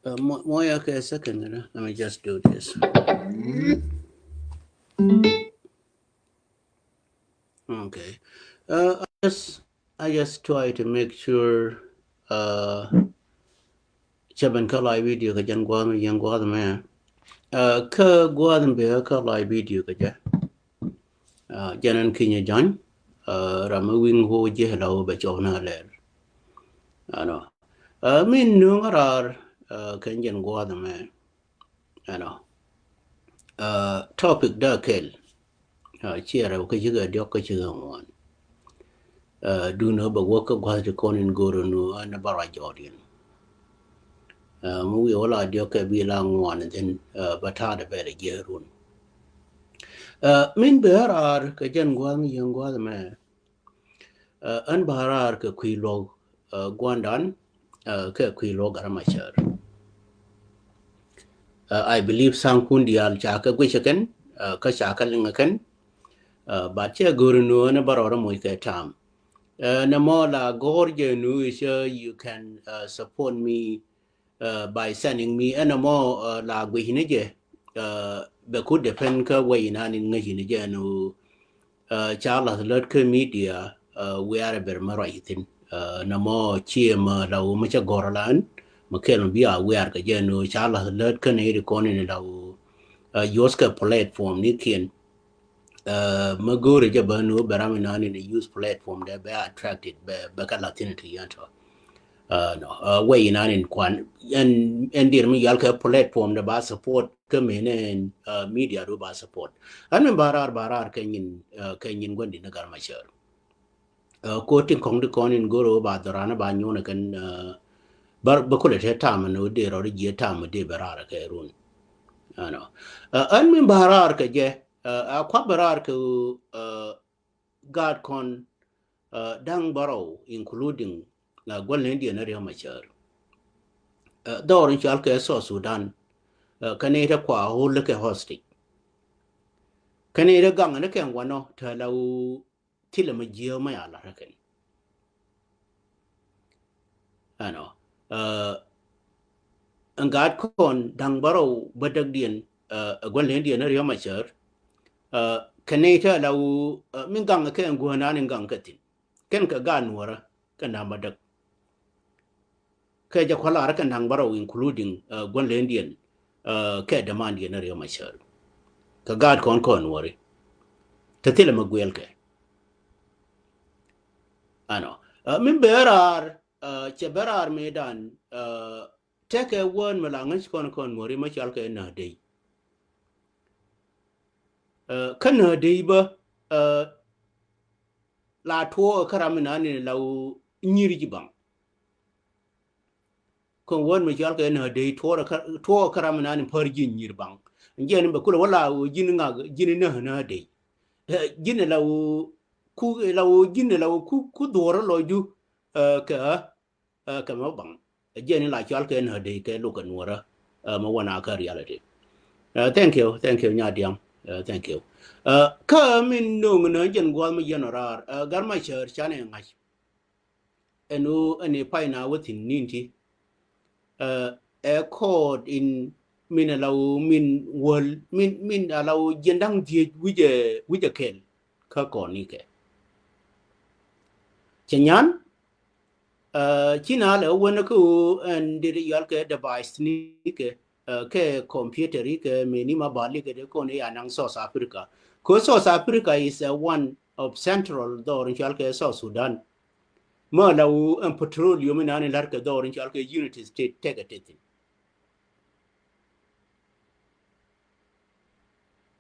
Okay, a second. Let me just do this. Okay. I just try to make sure chaban ka live video ka jan gwa mi yan gwa me. Ka gwa be ka live video ka ja. Janan kinya jan. Rama wing ho je hello ba chaw na ler. Ano. Min nu ngarar kan jan gwa me. Ano. Topic da kel. Chiara ka jiga dio ka jiga ngwan. Do no ba work gwa de konin goro no na bara jodin. Mu yo la dio ka bi la ngwan den bata da bere jerun. Min berar ka jan gwa mi yan gwa me. An barar ka kwilo gwandan ka kwilo garamachar. I believe sang kundi al chaka gwishaken ka chaka lingaken but che guru no na barora mo ka tam. Na mo la gorje nu is you can support me by sending me and more la gwihinije be could depend ka way na ni ngajinije no Charles Lutke media we are ber maraitin na mo chiem la u macha gorlan makel bia we are ka jeno Charles Lutke ne ri kon ni la u yoska platform ni kien magore ja banu baramina ni use platform that be attracted be ka latinity yanto no way in an kwan and dear me yalka platform the ba support come in and media do ba support and barar kenyin gondi na garmachar quoting kong de kon in goro ba dorana ba nyona kan bar bakule te tam no de ro je tam de barar ka run ano an min barar ka je a kwa barar ka god kon dang baro including gwalne dia na riya machar Dawrin shi alka yaso Sudan kane ta kwa hulu ke hostage kane ta gang na kan wano ta lau tila majiyo mai ala rakan ano an gad kon dang baro badag diyan gwalin diyan na riyo machar kane ta lau min gang ka yan guhana nin gang katin kan ka ga nuwara kan na madag kai ja kwala rakan dang baro including gwalin diyan ka demand diyan na riyo machar ka gad kon wari tatila magwel ke ano min berar che berar medan take won malangan kon mori ma chal ke na dei kan na dei ba la to karamina ni law nyiri jibang kon won ma chal ke na dei to karamina ni parji nyiri bang ngen ba kula wala jin nga jin na dei jin law jin law ku doro loju ka ma bang jeni la chal ke na de ke lu ka nuora ma wana ka reality thank you nya diam thank you ka min no na jen gwa ma general gar ma cher chane ngai enu ani paina within ninti a code in min law min wol min law jendang die wije kel ka ko ni ke chenyan China le wona ku and did yal ke device ni ke computer ke mini ma bali ke ko ne anang South Africa ko South Africa is one of central door in ke South Sudan ma la u petroleum na ni lar ke door in ke unity state take it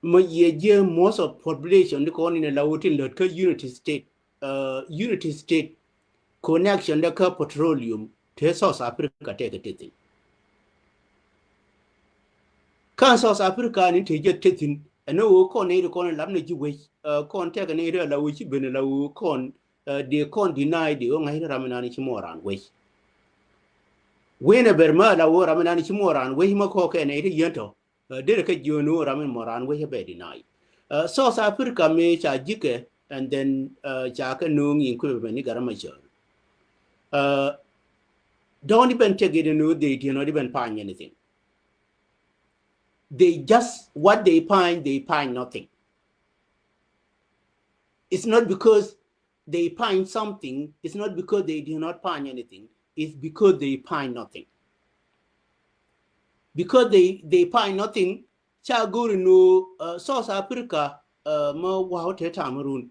ma ye most of population ko ni la u tin ke unity state connection the petroleum to South Africa take it kan South Africa ni te jet tetin no ko ne ko lam ne jiwe kon te ne re la wuci ben la kon de kon deny de o ngai ramana ni moran we ne berma la wo ramana ni moran we ma ko ke ne ri yento de ke jono ramen moran we be deny South Africa me cha jike and then cha ka nung in ku be ni garama jo don't even take it in. They do not even find anything. They just, what they find nothing. It's not because they find something. It's not because they do not find anything. It's because they find nothing. Because they find nothing. Chaguru no South Africa ma wow te tamarun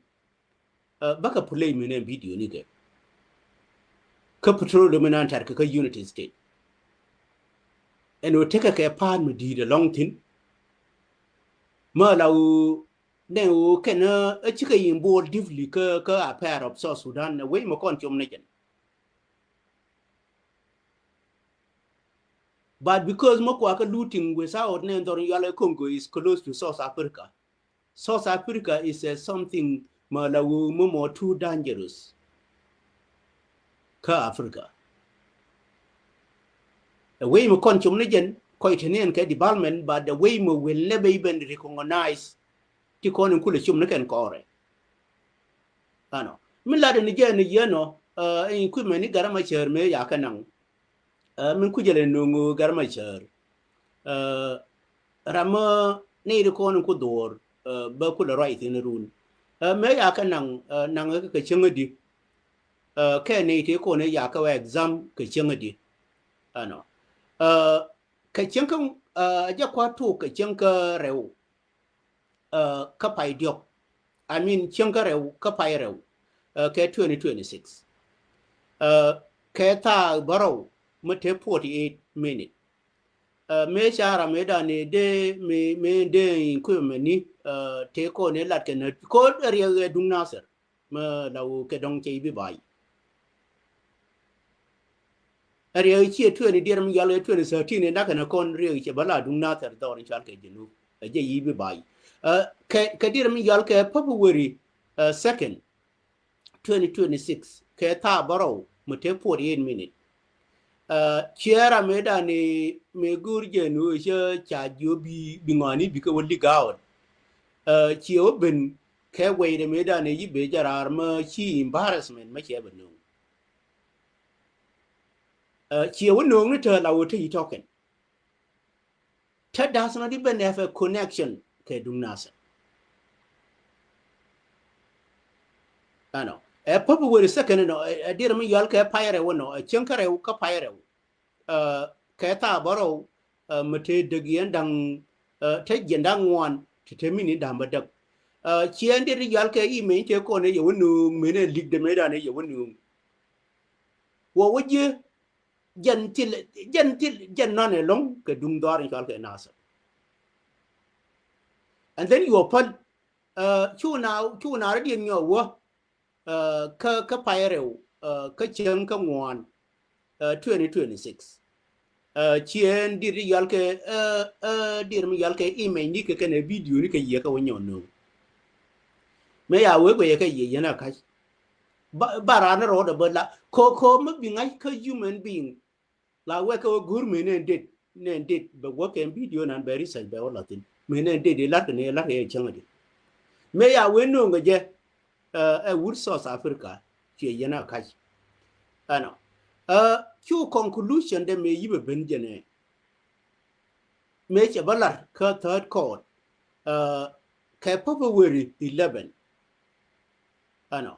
baka play mene video ni ke ka petroleum na Antarctica United States and we take a part me di the long thing ma law ne o kana a chika yin bo divli ka a pair of South Sudan na we mo kon chom ne jen. But because mo kwa ka looting without ne ndor yale Congo is close to South Africa. South Africa is something ma law mo more too dangerous ka Africa. The way we consume region, quite an development, but the way we will never even recognize the coin culture can core. I know. Millard and again, you know, equipment garamacher me yakanang. Min kujale nungu garamacher. Rama need a corn kudor, Berkula right in the room. Me yakanang nanga kachungadi. Can it take on a yaka exam kachungadi. I know. Kachanka jakwa tu kachanka reu kapai diok. I mean chanka reu kapai reu ke 2026 ke ta baro mate 48 minute me shara me da ne de me de ku me ni te ko ne lat ke ne ko riya dung nasir ma law ke dong che bi bai riya chi 20 dirm yale 2013 ne da kana kon riya che bala dung nasir da ron chal ke jinu je yi bi bai ke dirm yal ke February 2nd 2026 ke ta baro mate 48 minute chiara me da ne me gurje no je cha jo bi ngani bi ko wali gaud chi oben ke we de me da ne yi be jarar ma chi embarrassment ma che benu chi wono ne ta lawo te token ta does not even have a connection ke dunasa ano papa wori second no dir mi yal ke paire wono chenkare ka paire ke ta baro mate de gendang te gendang wan te mini damba dak chien dir yal ke I me te ko ne yo wono mene lig de me da ne yo wono wo woje gentil none long ke dung dar yal ke nasa and then you open chu na di nyo wo ka paire ka chen ka wan 2026 chien dir yal ke dir mi yal ke email ni ke ne video ni ke ye ka wonyo no me ya we we ke ye na ka bara na ro da bala ko me bi ngai ka human being la we ka gur me ne dit ba wo ke video nan beri sai ba wala tin me ne dit la ne la ke chen di me ya we no nge wood South Africa che ye na ka ano Q conclusion de me yibe benjene me che balar ka third court ka February 11 ano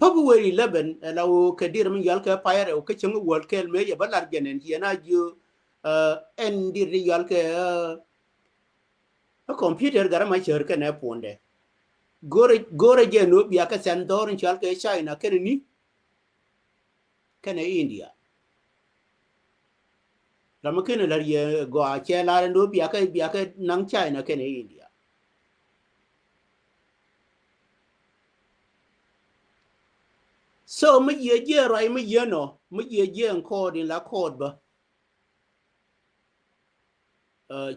February 11 law ka dir min yal ka fire o ka chengu wol kel me ye balar genen yana ju en dir yal ka a computer gara ma cher ka ne ponde gore je no biya ka san dorin chal ka China ken ni ken India lama kene lar ye go a che la ndo biya ka nang China ken India so me ye je rai me ye no me ye je ko din la code ba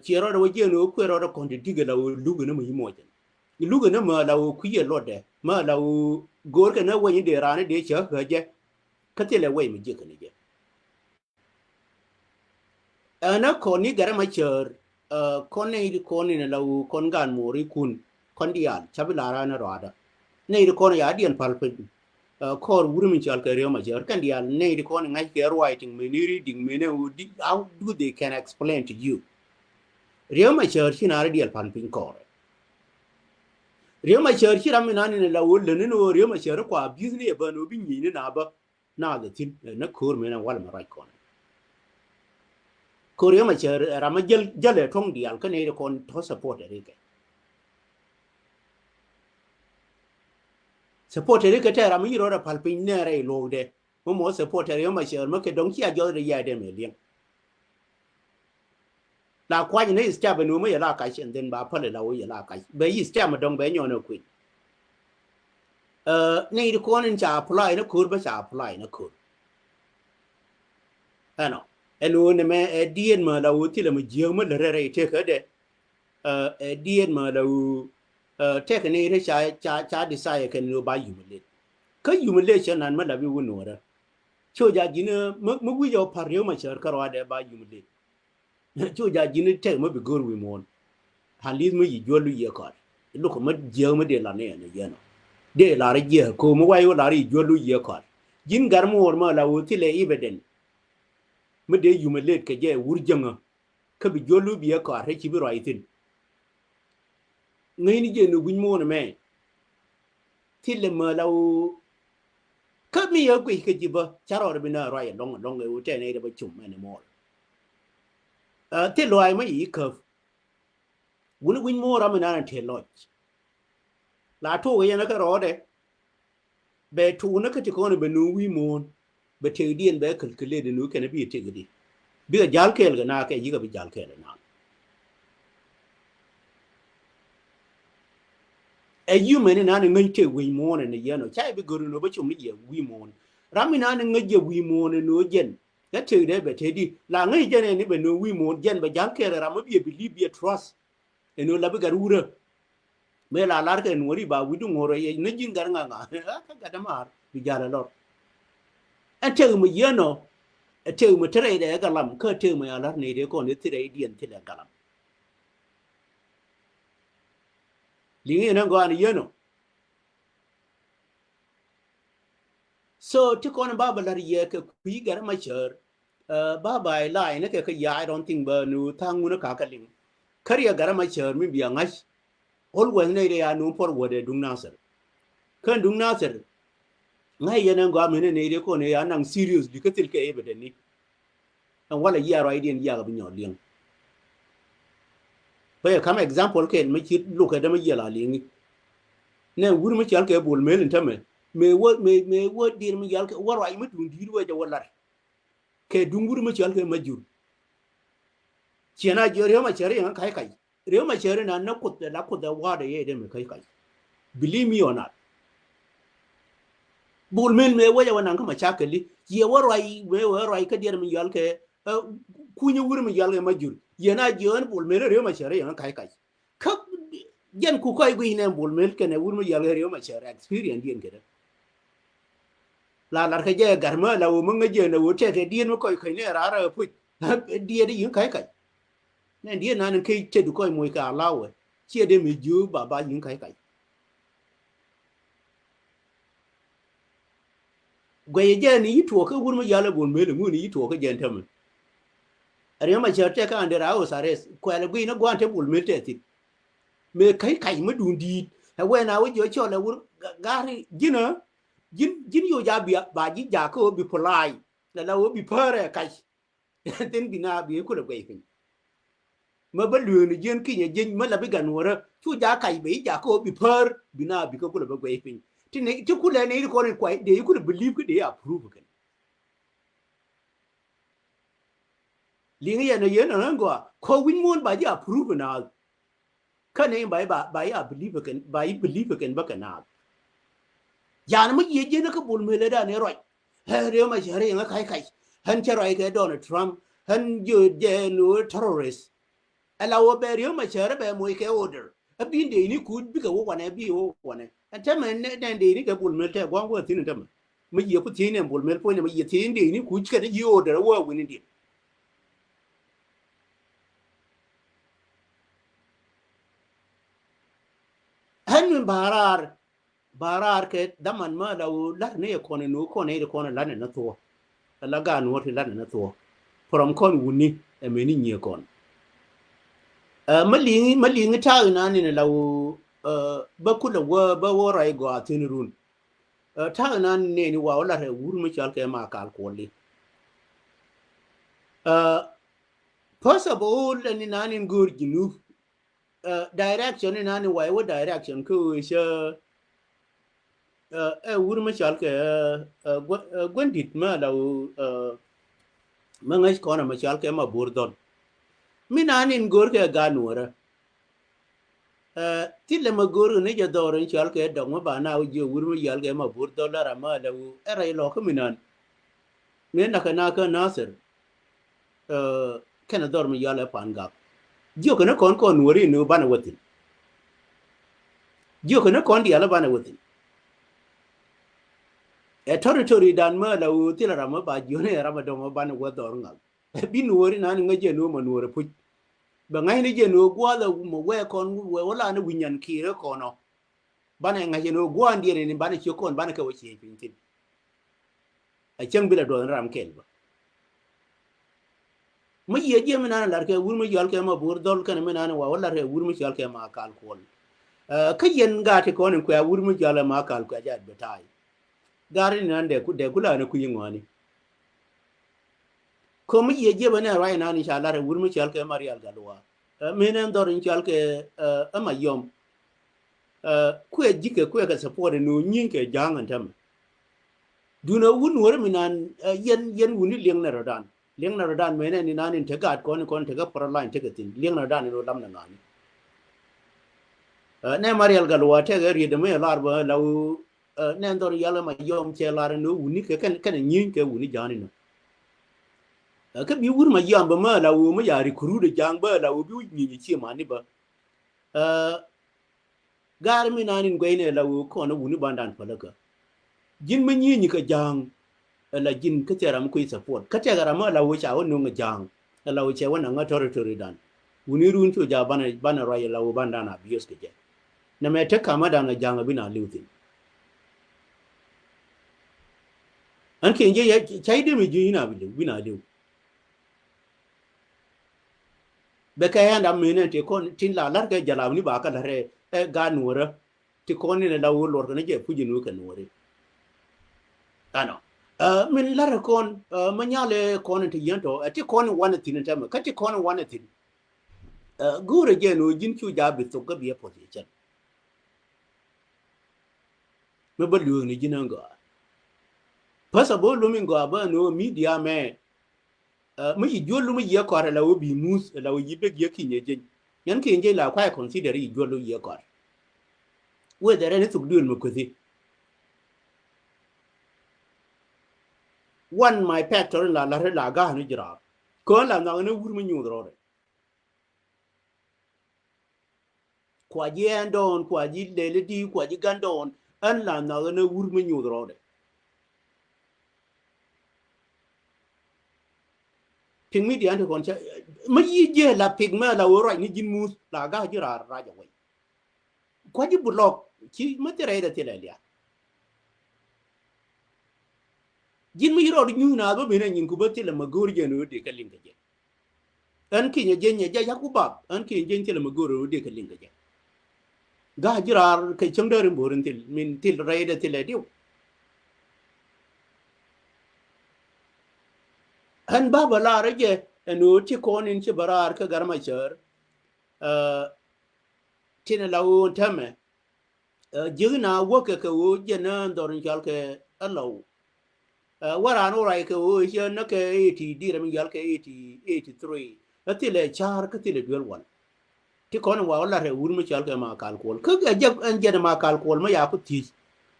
chero do je no ko ro ko ndi diga la lugu na me mo jen lugu na ma la ku ye lode ma la gor ka na wani de rane de che ga je ka tele we me je ka ne je ana ko ni gara ma cher kon ne ko ni la kon gan mori kun kon dial chabila rana rada ne ko ya dian palpin kor wurmi chal ke ryo ma jar kan dia ne di kon ngai ke writing me ni reading me ne how do they can explain to you ryo ma jar chi na dia pan pin kor ryo ma jar chi ram na ne la wol ne no ryo ma jar kwa business ba no bi ni ne na ba na da tin na kor me na wal ma right kon kor ryo ma jar ram jale tong dia kan ne kon to support ri ke support ri ke ta ram yi ro da pal pin ne re lo de mo support ryo ma jar ma ke dong chi a jo de ya de me liang la kwa ni step no me la ka chen den ba pale la wo ya la ka be yi step ma dong be nyo no ku nei de ko nin cha apply na kur ba cha apply na kur ano eno ne me dien ma la wo ti le ma je ma le re te ka de dien ma la wo te ka nei de cha decide ka no ba yu le ka yu le chen nan ma la bi wo no ra cho ja ji ne ma wi yo par yo ma cher ka ro de ba yu le cho ja ji ne te ma bi gor wi mon han li ma yi jo lu ye ka lu ko ma je ma de la ne ne ye no de la re je ko mo wa yo la ri jo lu ye ka jin gar mo ma la wo ti le ibeden ma de yu ma le ke je wur janga ka bi jo lu bi ye ka re ci bi ro itin ngai ni je no gun mo na me ti le ma la wo ka mi ye ku ke ji ba cha ro bi na ro ya long long wo te ne de ba chum ma ne mo ti lo ai ma yi ka wun gun mo ra ma na te lo la to ye na ka ro de be tu na ka ti ko ne be no wi mo be te dien be kal kale de no ke na bi te gidi bi ga jal kel ga na ke yi ga bi jal kel na e yu me ne na ne ngai te wi mo ne ye no chai bi guru no ba chum ni ye wi mo rami na ne ngai je wi mo ne no jen ga te de be te di la ngai je ne ni be no wi mo jen ba jal kel ra ma bi believe be trust e no la bi ga rura me la lar ke no ri ba wi du ngoro ye ne jin gar nga ka ga da mar bi jala lor e te mu ye no e te mu tere de ga lam ka te mu ya lar ne de ko ne tere dien te de ga lam li ne ngo an ye no so ti kon ba ba lar ye ke ku gar ma cher ba ba lai ne ke ya I don't think ba nu tangu na ka ka ling kariya gar ma cher mi biya ngai always ne de ya nu por wo de dung nasar kan dung nasar ngai ye ne ngo me ne de ko ne ya nang serious di ka til ke e be de ni an wala ya ro idea ya ga bi nyo liang ba kam example ke me chit lu ka da ma ya la ling ne wuri ma chal ke bol mel ntame me wo dir mi yal ke waro ay ma dun dir wa ja wala ke dunguri ma chal ke majur chena je rew ma chere yan kai kai rew ma chere na na kut la kut da wa de ye de me kai kai believe me or not bol mel me wa ja wana ka ma chakali ye waro ay we waro ay ka dir mi yal ke ku ni wuri mi yal ke majur ye na je on bol mel rew ma chere yan kai kai ka jen ku koy gui ne bol mel ke ne wuri mi yal rew ma chere experience dien ke la ke je garma la wo mun je na wo te te dien mo koy koy ne ra ra pu die de yin kai kai ne die na ne ke te du koy mo ka la we che de mi ju ba yin kai kai gwe je ni to ka wur mo yala bol me mu ni to ka je tam re ma che te ka ande ra o sare ko la gui na gwan te bol me te ti me kai kai ma dun di ha we na wo jo cho la wur gari jina jin yo ja bi ba ji ja ko bi polai la wo bi pare kai ten bina bi ko la gwe fin ma ba lu ni jen ki jen ma la bi gan wora chu ja kai be ja ko bi par bina bi ko la ba gwe fin ti ne ti ku le ne ko ne kwai de ku believe ku de approve kan li ngi ya ne yen na ngo ko win mon ba ji approve na ka ne ba ya believe kan ba yi believe kan ba kana ya na ma ye je na ka bol me le da ne roi he re ma jare nga kai kai han cha roi ke Donald Trump han je je no terrorist ala wo be rio ma chere be mo ke order abin de ni ku bi ka wo wane bi wo wane anta men ne de ni ke bul mel te gwan wo tin tam mi ye ku tin ne bul mel po ne mi ye tin de ni ku ka de yi order wo wini di han min barar barar ke daman ma law lar ne ko ne no ko ne ko ne lan na to la ga no ti lan na to from kon wuni e me ni nye kon malingi ta na ni law ba kula wa ba wo rai go atin run ta na ne ni wa la re wur mi chal ke ma kal ko li first of all ni na ni gur ginu direction ni na ni wa wo direction ko is wur mi chal ke gwendit ma law ma ngai ko na ma chal ke ma burdon mi na ni gur ke ga nuora tile ma goro ne ja doron chal ke dong ma bana u je wur mi yal ke ma bur dollar ma la u era lo ko minan me na ka nasir kana dor mi yal pan ga jo kana kon wori no bana wotin jo kana kon di ala bana wotin e territory dan ma la u tile ra ma ba jo ne ra ma do ma bana wo dor ngal bin wori nan ngaje no ma no re pu ba ngai ni je no gwa la mo we kon we wala na winyan kire kono bana ngaje no gwa ndire ni bana chi kon bana ka wo chi tin a chang bila do ram kel ba ma ye je mi nana lar ke wur mi yal ke ma bur dol kan mi nana wa wala re wur mi yal ke ma kal kol ka yen ga te ko ne ko wur mi yal ma kal ko ja betai gari nan de kula ne ku yingwani ko mi ye je bana rai nani sha lar wur mi yal ke marial galwa mi nan dor in yal ke ama yom ku e jike ku e ka support no nyin ke jangan tam duna wun wor mi nan yen wuni leng na rodan liang na rodan mene ni nanin te gad kon te ga por line te gatin liang na rodan no lam na ngani ne marial galwa te ga ri de me lar ba law ne ndor yala ma yom che lar no wuni ke kan nyin ke wuni jani no ka bi wur ma yam ba ma law ma yari kuru de jang ba law bi nyi ni chi ma ni ba gar mi nanin goine law ko no wuni bandan falaka jin ma nyi ni ka jang la jin ka tera mu kuy support ka tera ma la wo cha wonu nga jang la wo che wona nga territory dan woni run to ja bana roye la wo banda na bios ke je na me te kama da nga jang bi na liutin an ke je ya chai de mi ji na bi na liu be ka ya ndam ne te kon tin la lar ke jala ni ba ka la re ga nuora ti kon ni la wo lor ne je fuji nu ka nuore ano min lara kon manyale kon ti yento ti kon wana tin tama ka ti kon wana tin gure je no jin chu ja bi to ka bi position me ba lu ni jinanga pasa bo lu min go ba no media me mu yi jolu mu ye ko la wo bi mus la wo yi be ye kinye je yan kinye la kwa consider yi jolu ye ko we dere ni tuk dul mu ko ti one my factor la ga ni jira ko la na ne wur mu nyu ro kwa ji andon kwa ji lele di kwa ji gandon an la na ne wur mu nyu ro de ping mi di an ko cha ma yi je la ping ma la wo ro ni jin mus la ga jira ra ja we kwa ji blok ki ma tere da tele ya jin mi ro nyu na ba mi ne nyin ku ba tele ma gor je no de ka linga je an ki nye je nye ja yakubab an ki je tele ma gor no de ka linga je ga jira ke changder mborin til min til re da tele diu han baba la reje no ti konin ci barar ka garma cher tin lawo tame jigna woke ka wo je na dorin jalke allo wara no rai ka wo je na ke 80 dira min jalke 83 atile char ka tile duel wan ti kon wa wala re wur mu jalke ma kal kol ka je an je ma kal kol ma ya ku ti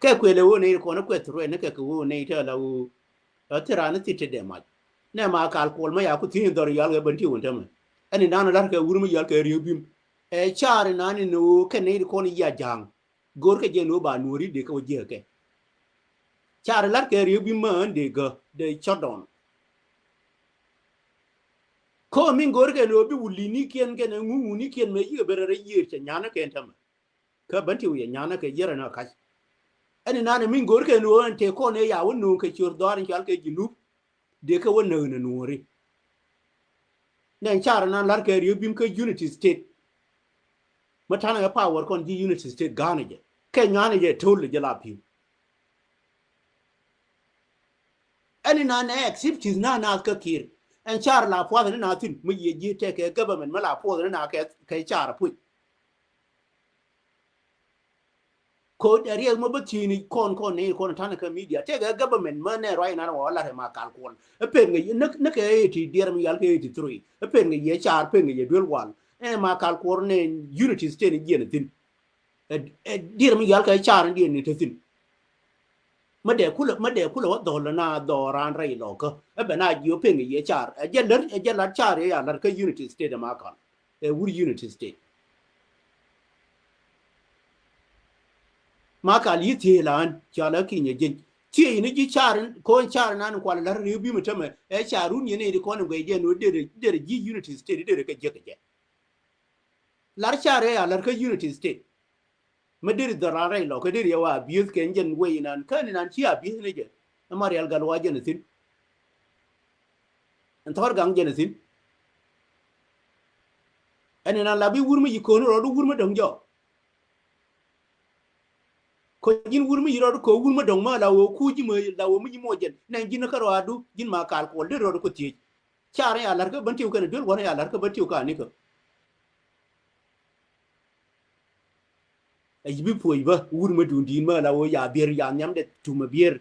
ke kwele wo ne ko na kwetro ne ke wo ne ta lawo tirana ti te de ma ne ma kal kol ma ya ku tin dor yal ga banti wonta ma ani nana dar ka wurmu yal ka riyo bim e char nani no ke ne ko ni ya jang gor ke je no ba nuri de ko je ke char lar ka riyo bim ma de ga de chodon ko min gor ke no bi wuli ni ken ke ne ngu ni ken me yi berere yi che nyana ke tam ka banti wi nyana ke yera na ka anh nana min gor ke no an te ko ne ya wonu ke chur dorin chal ke jinu de ke wonu ne nuri nen char nan lar ke ri bim ke unity state matana ya power kon ji unity state gane je ke nyane je tol je la pi anh nana activities na ka kir en char la po na tin mu ye ji te ke government ma la po na ke char pu ko area mo batini kon ne kon tan ka media te ga government ma ne right na wala ma kal kon e pen ngi ne ke ti der mi yal ke ti 3 e pen ngi ye char pen ngi ye dwel wan e ma kal kon ne unity state ni ne tin e der mi yal ka char ni ne tin ma de kula wa do na do ran rai lo ko e be na ju pen ngi ye char e je la char ya la ka unity state ma kan e wuri unity state ma ka li ti lan cha la ki nye jin ti ni ji char ko char nan kwa la ri bi mutama e charu ni ne ko ne gwe no de ji unity state de ka je ka je lar char ya lar ka unity state ma de da ra rai lo ka de ya wa bi ke njen we nan ka ni nan chi a bi ne je ma real gal wa je ne tin an tor gang je ne tin ani nan la bi wurmi yi ko no ro wurmi dong jo ko jin wurmi yiro ko wurmi dong ma la wo ku ji ma la wo mi mo jen nan jin ka ro adu jin ma kal ko de ro ko ti chare ya lar ka ban tiu ka ne dol wona ya lar ka ban tiu ka ni ko ai bi poi ba wurmi dun din ma la wo ya bier ya nyam de tu ma bier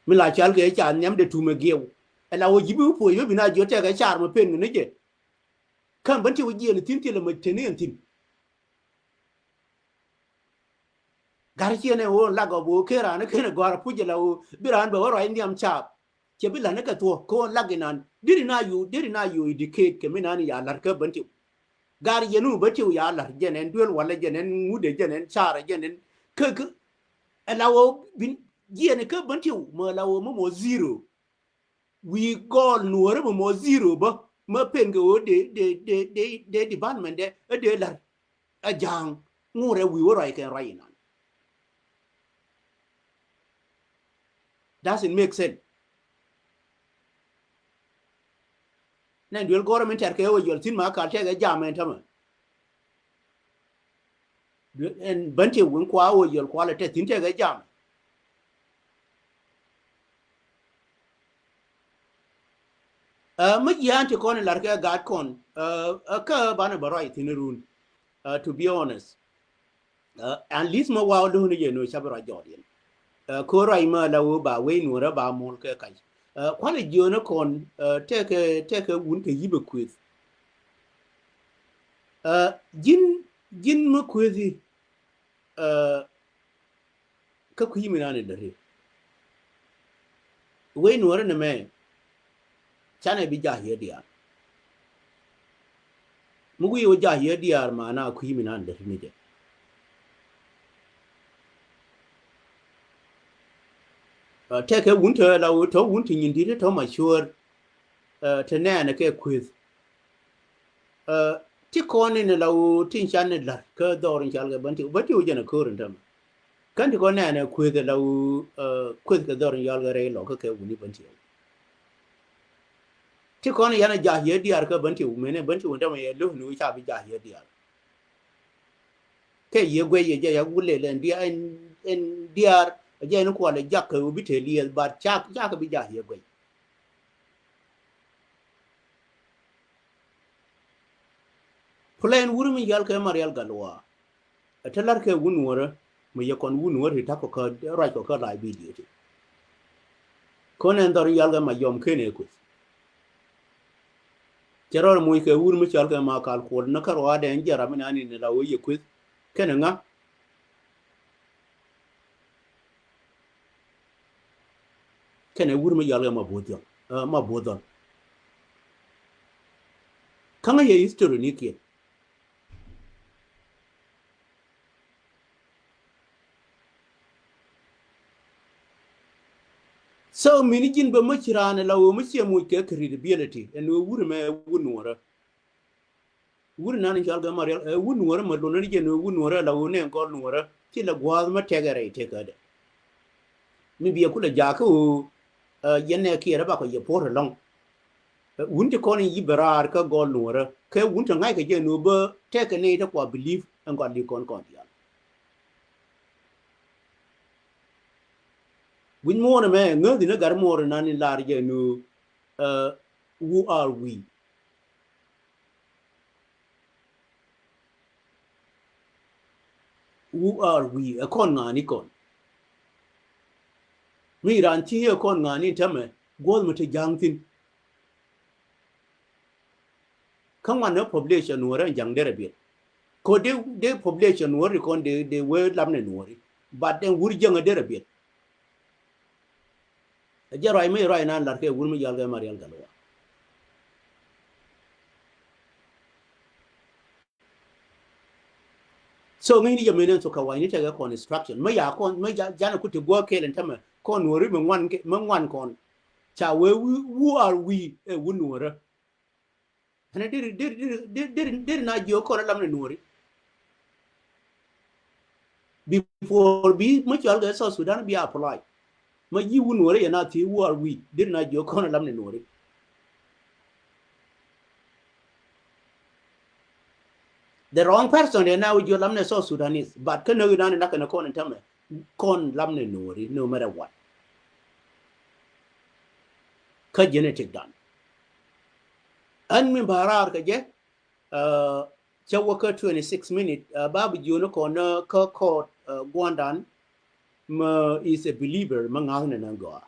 mi la chal ke cha nyam de tu ma geu la wo ji bi poi ba bina jo te ka char ma pen ne je kan ban tiu ji ne tin ti la ma tene tin garchi ne wo la go bo ke ra ne ke ne gor pu je la wo biran ba ro indiam chap che bi la ne ka to ko la ginan diri na yu indicate ke mi nan ya lar ka ban tiu gar yenu ba tiu ya lar jenen duel wala jenen ngude jenen chara jenen ke la wo bin jene ka ban tiu ma la wo mo zero we gol nuore mo zero ba ma pen go de department de lar a jang ngure wi wo rai ke rai nan doesn't make sense nan duel government ter ke wo yol tin ma ka te ga jamen tama en banti won kwa wo yol kwa la te tin te ga jam ma yan te kon lar ga gat kon ka bana barai tin run to be honest at least ma wa do ne ye no chabra jodien ko rai ma la wo ba we no ra ba mol ke kai kwa le jo na kon te ke wun ke yibe quiz jin ma quizi ka ku yimi na ne dare we no ra ne me chane bi ja ye dia mugu yo ja ye dia ma na ku yimi na dare ne je te ke wun te la wo to wun tin di to ma sure te ne ne ke quiz ti ko ne la wo tin chan ne la ka dorin chal ga banti bati wo jana ko rin tam kan ti ko ne quiz la wo quiz ka dorin yal ga re lo ka ke wuni banti ti ko ne yana ja ye diar ka banti wo mene banti wo tam ye lo nu cha bi ja ye diar ke ye gwe ye ja ya gule len dia en diar je no ko le jak ka bi te li ba cha ka bi ja ye gwe plan wuri mi yal ka marial galwa atalar ke wunwara mu ye kon wunwar ta ko ka ra ko ka la video ti kon en dor yal ga ma yom kene ko jaror mu ke wuri mi yal ka ma kal ko na ka ro de en jara mi nani ne la wo ye ko kene nga kene wuri mi yal ga ma bodon kanga ye history ni ke so mini jin ba machirane lawo machi mu ke credibility en wuri me wunwara wun nan jal ga marial wun Nuer ma lo ni je no wun Nuer la wun en ko Nuer ti la gwa ma tegere te ka de mi bi ku la ja ko yenne ki ra ba ko ye por long wun ti ko ni yiberar ka go Nuer ke wun ta ngai ka je no ba te ka ne ta ko believe an ko di kon kon ya win mo na me ngodi na gar mo na ni lar je no who are we who are we a kon ngani kon mi ran ti ye kon ngani tame gol mo te jangtin kan wan na population Nuer jang dere bi ko de population Nuer kon de we lam ne Nuer but then wur jang dere bi je roi me roi nan lar ke wur mi yal ga marial galwa so ngi ni jamene so ka wani te ga construction ma ya kon ma jana ku te go ke len tame kon Nuer me ngwan kon cha we who are we e wun Nuer ana dir na jo ko lam ne Nuer before bi ma chal ga so Sudan bi apply ma yi wun Nuer ya na ti who are we dir na jo ko lam ne Nuer the wrong person they now you lamne so Sudanese but can you not na kon tame kon lamne Nuer no matter what ka genetic dan an min barar ka je chawa ka 26 minute babu jono ko na ka ko gwandan ma is a believer ma ngang na go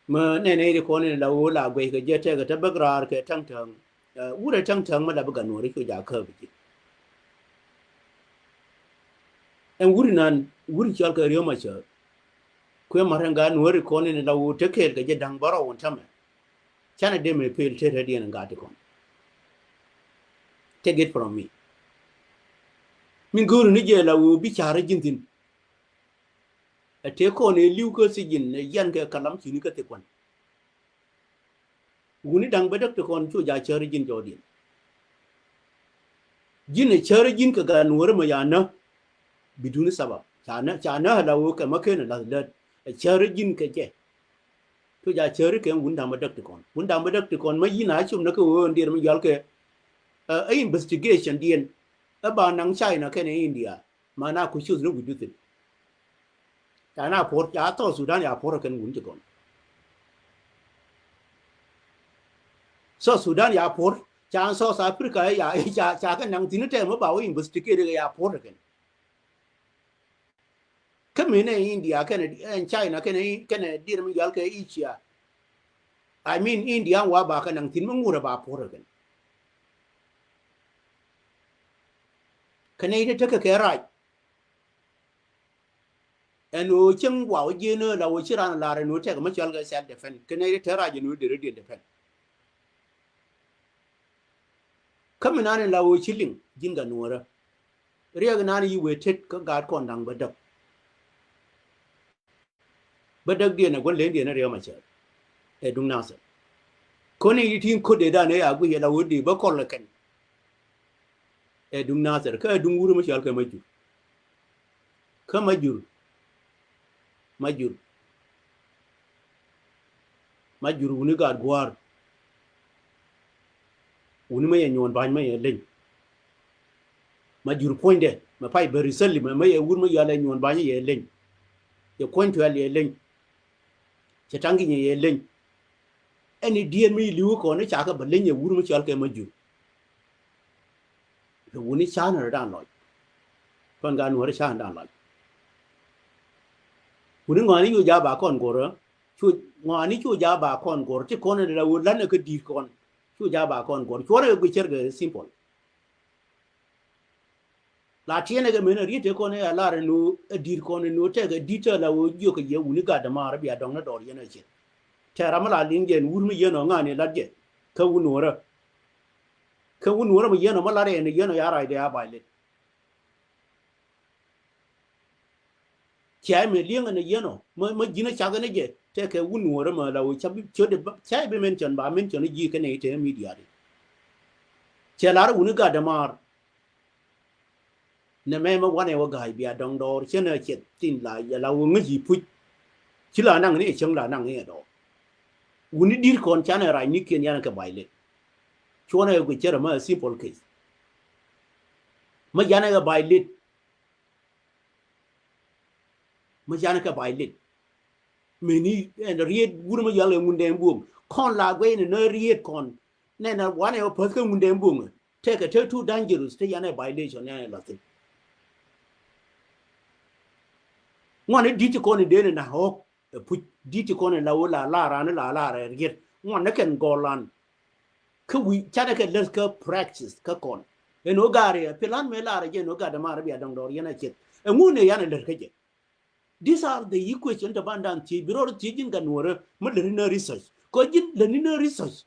ma ne ne ko ne la wala gwe ka je te ga ta bagrar ka tang tang wura tang tang ma la buga Nuer ko ja ka bi en wuri nan wuri chal ka riyo ma cha ko maranga Nuer ko ne la wo te ke ga je dang baro won tame chana de me pel te redi en ngati kon take it from me min guru ni je la wo bi chara jintin te ko ne liu ko si jin ne yan ke kalam chi ni ka te kon wuni dang ba dak te kon chu ja chara jin jodin jin ne chara jin ka ga Nuer ma ya na biduni sabab chana la wo ka ma ke na la chara jin ka je to ja chara ke wun dang ba dak te kon ma yina chum na ko won dir ma yal ke investigation dien ba nang China ke ne India mana ku chu no gudu China port ya to Sudan ya port kan wun kon so Sudan ya port chan so Africa ya kan nang tin te ma ba wo investigate ya port kan kamene India kan China kan dir ma yal ke Asia I mean India wa ba kan nang tin ma ngura ba port kan kane ita take kai right eno chen wa je no la wo chiran la re no take ma chal ga self defense kane ita ra je no de defense kamina ne la wo chiling jinga Nuer riya ga nani we tet ka ga kon dang badak de na gon le de na riya ma cha e dung na sa ko ne yitin ko de da ne ya gu ye la wo de ba kon la kan e dung na sa ka dung wuru ma chal ka ma ju ka ma jur wuni ga gwar wuni ma ye nyon ban ma ye len ma jur poinde ma pai beri selli ma ye wur ma ya le nyon ban ye len ye point ya le len che tangi ye len eni dien mi liu ko ne cha ka ba len ye wur ma chal ka ma jur wuni cha na dan loy kon ga Nuer cha dan loy wuni ngani yu ja ba kon goro chu ngani chu ja ba kon goro ti kon ne la wur lan ka di kon chu ja ba kon goro chu re gu cher ga simple la tiene ga mena rite ko ne ala re no dir ko ne no te ga dita la wo yo ka ye wuni ga da ma ra biya dong na dor ye na che te ra ma la ling gen wur mi ye no ngani la je ka wu Nuer mi ye no ma la re ne ye no ya ra de ya ba le che me lieng ne ye no ma jina cha ga ne je te ke un Nuer ma la wo chabi chode chai be mention ba mention ji ke ne te media de che lar un ga da mar ne me ma wane wa ga bia dong do che ne che tin la ya la wo ngi pu chi la nang ni chang la nang ni do un dir kon chane ra ni ken yan ka baile chona go chere ma simple case ma yana ga baile ma yana ka baile meni en riet wur ma yale munde mbum kon la gwe ne riet kon ne na wane o pa ka munde mbum take a too dangerous te yana violation yana la tin ngone diti kon de na ho pu diti kon la wala la ran la riet ngone ken golan ka wi chana ka les ka practice ka kon eno gare pelan me la je no ga da mar bia dong dor yana chet ngune yana der ka je. These are the equations of abundance. Biro teaching can work, but the research. Cogin the research.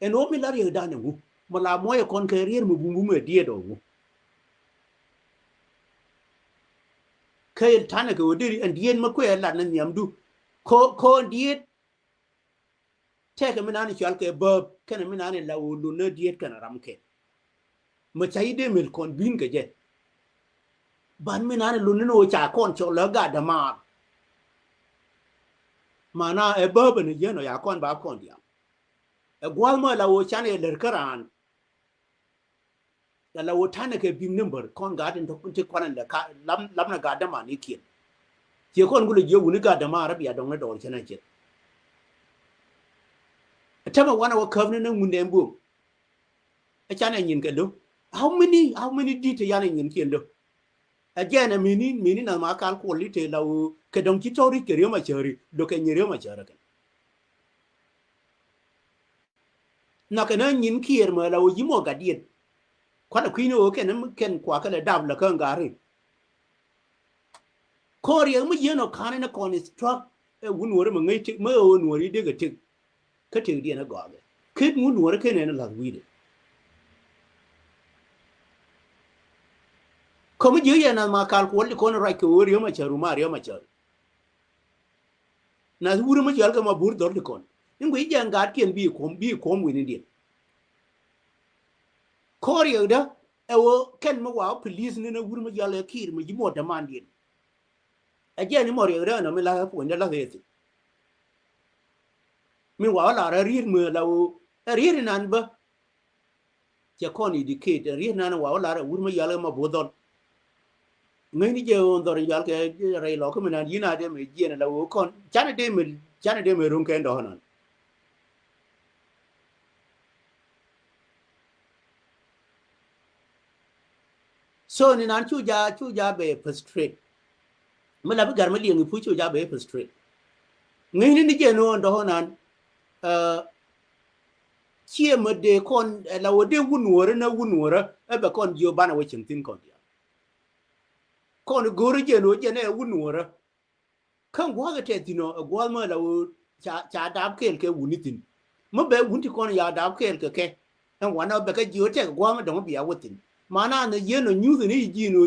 And all milari done. Malamoya con career mubumu dear do. Kay Tanaka would and Dien Maquia Latin Yamdu. Co diet. Take a minani chalke burb, can a minani la lunar diet can a ramke. Machaide milk con binka jet. Ban minani lunino cha concho laga the mar. Mana a bourbon a yen or yakon bacondia. A gualma la wo chane lerkaran. La wo tane ke bim number kon garden to kunti kwanan da lamna gadama ni kien. Ke kon gulu je wuni gadama arabiya don na dol chana che. Tama wana wa kavne na munde mbu. A chana yin ke do. How many dite yana yin kien do. Again a mini na ma kal ko lite la wo ke don kitori ke rioma chari do ke nyere ma chara ke. Na kana yin kier ma la wo yimo gadiet. Kwana kwino ken kwa kala dab la kan gari kori mu yeno kana na kon struck wun wore mo ngai mo won wori de ga tik ka tik di na goge kid mun wore ken na la wide ko mu je na ma kal ko ko na ra ko wori ma charu ma ri ma charu na wuri mu jal ga ma bur dor de kon ngui janga ken bi ko wini di kori da ewo ken mo wa police ni na wuri mo yale kir mo jimo da mandin again ni mo re ra no me la ko nda la heti mi wa la ra rir mo la wo rir nan ba je kon indicate rir nan wa la ra wuri mo yale ma bodon ngai ni je on dor yal ke re lo ko me nan yina de me je na la wo kon chana de me run ken do hanan so ni nan chu ja be frustrate me la gar me li ngi pu chu ja be frustrate ngai ni je no do nan chie me de kon la wo de wunwore na wunwore e be kon jo bana we chin tin kon ya kon gori je no je na wunwore kan gwa ga te tino gwa ma la wo cha dab kel ke wunitin mo be wunti kon ya dab kel ke en wana be ka jo te gwa ma do bi ya wutin mana na ye no nyu ni ji no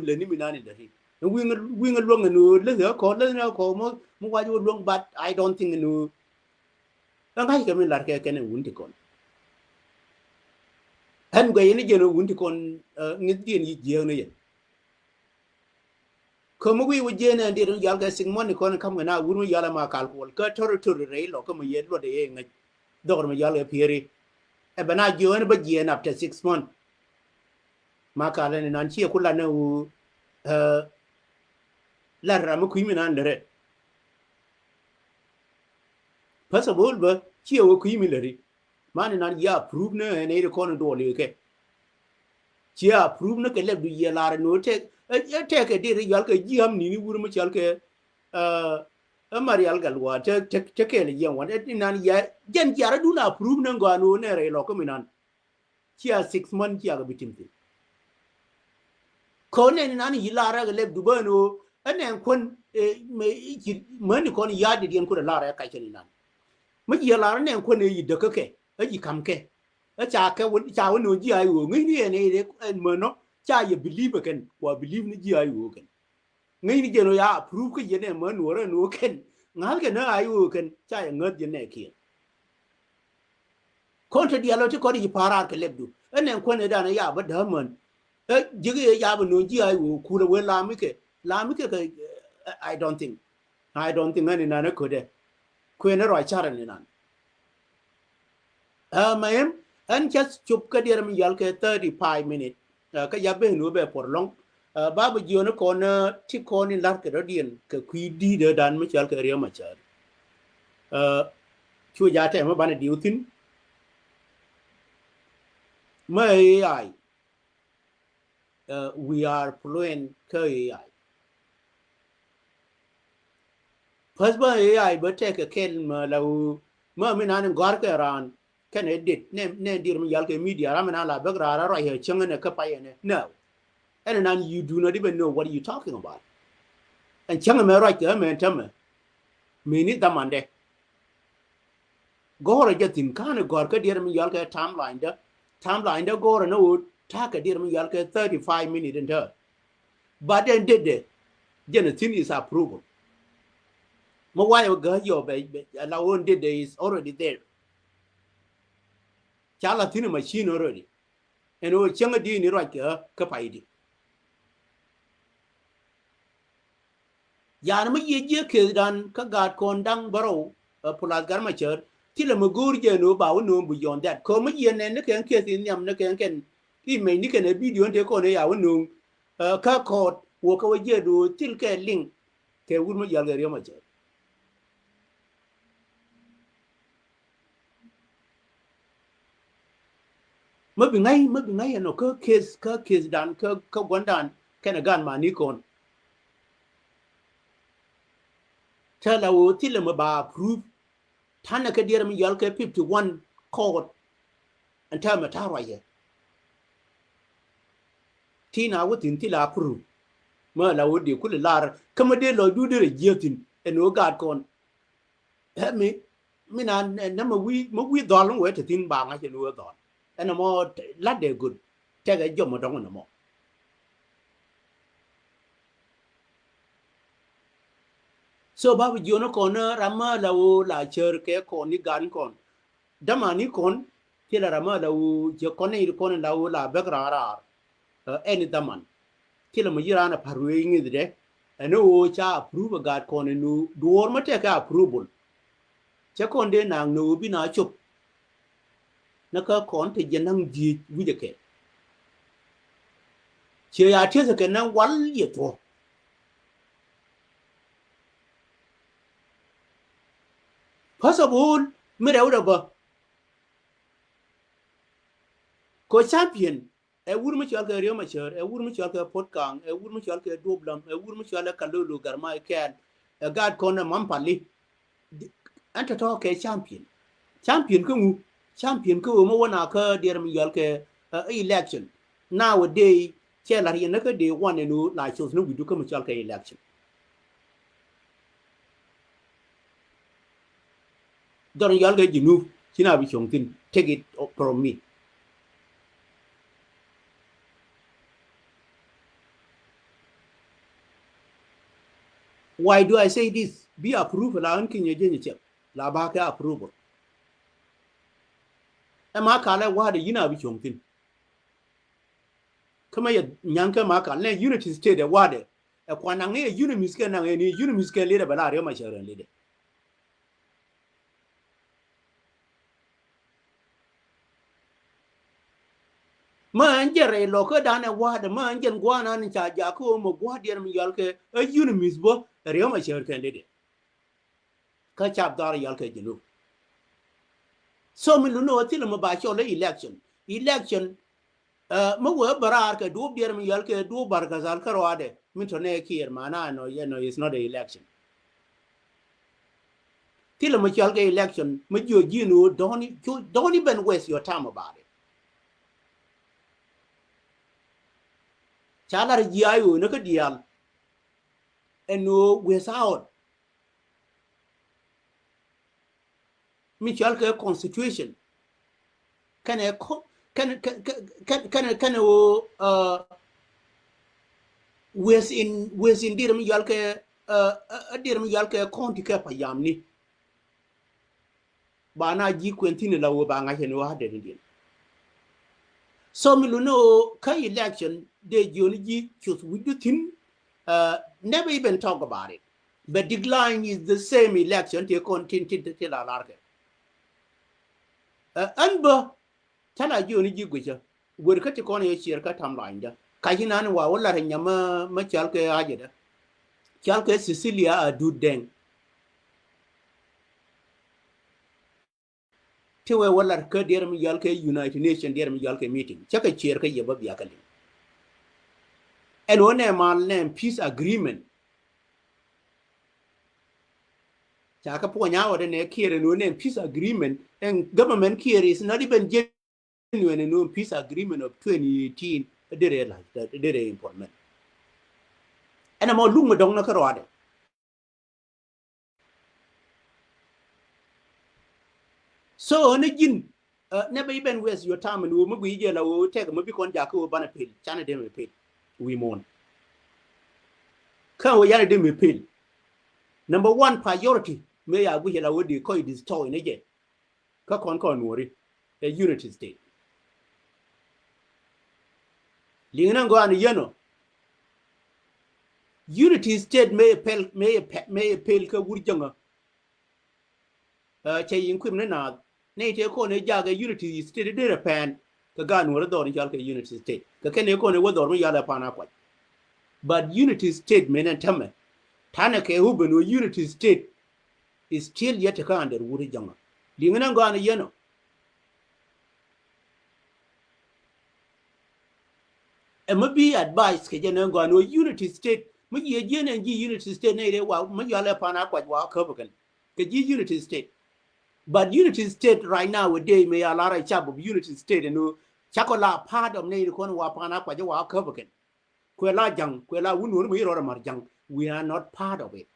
le ni minani da ri wi nga long no le ko mo wa jo long but I don't think no ngai ke min lar ke ne wunti kon han go ye ni je no wunti kon ngi dien yi je no ye ko mo wi je na ndi ron yal ga sing mon kon kam na wuru yala ma kal ko ka tor re lo ko mo ye lo de ngi dor mo yala pieri e bana jo ne ba je na after 6 months ma ka le nan chi ku la na u la ra mo ku mi nan de possible ba chi o ku mi le ri ma ne nan ya prove ne ne ko no do le ke chi ya prove ne ke le du ye la no te ke de yal ke jiam ni wuru mo chal ke marial galwa te ke le yan wan nan ya jen jara du na prove ne ngano ne re lo ko mi nan chi ya 6 months chi ya ga bitim ko ne nan yi lara ga leb dubano anen kon me ni kon ya de den ko lara ka chen nan me yi lara ne kon ne yi de ke yi kam ke cha won no ji ayu ngi ni ne me no cha ye believe ken wa believe ni ji ayu ken ngi ni je no ya prove ke ye ne me no re no ken ngal ke na ayu ken cha ngot je ne ki konta dialo ti ko di para ke lebdu enen ko ne dana ya ba da man jige ya ba no ji ayu ku le la mi ke I don't think any nana ko de ko ne ro chara ni nan mayem and just chup ka der mi yal ke 35 minutes ka ya be no be por long babu jiono ko na ti ko ni lar ke rodien ke kui di de dan mi chal ke riya ma char chu ja te ma bana diutin may ai we are fluent ke ai first ba ai but take a ken ma law ma mi nan gor ke ran kan edit ne dir mi yal ke media ramana la bagra ra ro he changene ka pa ne no and then you do not even know what are you talking about and changa me right there me tama me ni damande gore jetin kana gor ka dir mi yal ka timeline da gore no ta ka dir mi yal ka 35 minutes into but then did it genetin is approval mo why go yo be la on did is already there chala tin machine already and o changa di ni right ka pa idi yan ma ye je ke dan ka gad kon dang baro pulas gar ma cher ti le magur je no ba no bu yon that ko ma ye ne ken ke tin yam ne ken i me ni ken video te ko ne ya no ka ko wo ka je do til ke link ke wur ma yal gar yo ma cher ma bi ngai no ka case dan ka gondan ken gan ma ni kon ta la wo ti le ma ba proof tan ka dir mi yal ke 51 code an ta ma ta roye ti na wo tin ti la proof ma la wo de kul lar kama de lo du de jetin en o gad kon mi na na ma wi dol we te tin ba nga che no dol en mo la de good te ga jo mo dong no mo so ba bi jono ko na rama la wo la cher ke ko ni gan kon dama ni kon ti la rama la wo je ko ne ko la wo la be gra ra eni daman ti la mo yira na parwe ngi de en o cha approve gad kon nu duor ma te ka approval che kon de nang no bi na chup na ka kon te je nang di wi de ke che ya te se ke na wal ye to possible mi rew da ba ko champion e wur mi chal ke riyo ma cher e wur mi chal ke potkang e wur mi chal ke doblam e wur mi chal ke lulu garma e ken e gad kon mam pali anta to ke champion ko mu champion ko mo wana ka der mi yal ke election nowadays che la yen ka de one no la chose no we do ko mi chal ke election don yal ke jinu sina bi chongtin take it from me why do I say this be approved la an kinye je ni che la ba ka approval e ma ka la wa de yina bi chongtin kama ya nyanka ma ka le unity state de wa de e kwa na nge unity miske na nge ni unity miske le de bala re ma chere le de ma anjere lo ko dane wa de ma anjen gwa na ni cha ja ko mo gwa de mi yal ke e unity misbo re ma chere ke le de ka chap dar yal ke jinu so mi lu no ti le ma ba cho le election mo wo barar ke du der mi yal ke du bar ka zal karo ade min to ne kier mana no you know it's not an election till mo chal ke election mo jo jinu don't even waste your time about it chala ji ayo no ka dial and no without mi chal ke constitution can within dir mi yal ke dir mi yal ke konti ke payam ni ba na ji kwentini la wo ba nga chen wa de din so mi lu no ka election de joni ji chus wudu tin never even talk about it but decline is the same election te kon tin tin la larke anba tana joni ji gwecha wor ka ti kon ye chier ka timeline da ka hinan wa wala nyama ma chal ke aje da chal ke Cecilia adu deng te we wala ka der mi yal ke United Nation der mi yal ke meeting chaka chier ka yeba biya kali and one mal name peace agreement chaka po nya wada ne kire no name peace agreement and government kire is not even genuine no peace agreement of 2018 dere la dere implement and mo lungu dong na ka rode so on jin never even waste your time and we mo gije la wo take mo bi kon jako bana pil chana de me pil we mon kan wo yana de me pil number 1 priority me ya guje la wo de ko destroy ne je ka kon wori a unity state lingana go an yeno unity state may pel ka wurjanga che yin kwim na ne te ko ne jaga unity state de repan ka gan wor do ni jalka unity state ka ken ko ne wodor mi yala pana kwa but unity state menen tamme tana ke hubeno unity state is still yet ka under wurjanga lingana go an yeno e mabi advice ke jene go an unity state mi ye jene ji unity state ne re wa mi yala pana kwa wa ka bukan ke ji unity state. But unity state right now with day may a lot of chap of unity state and no chakola part of native kon wapana kwa jawa coverken. Kwela jang, kwela wunu mi ro marjang. We are not part of it.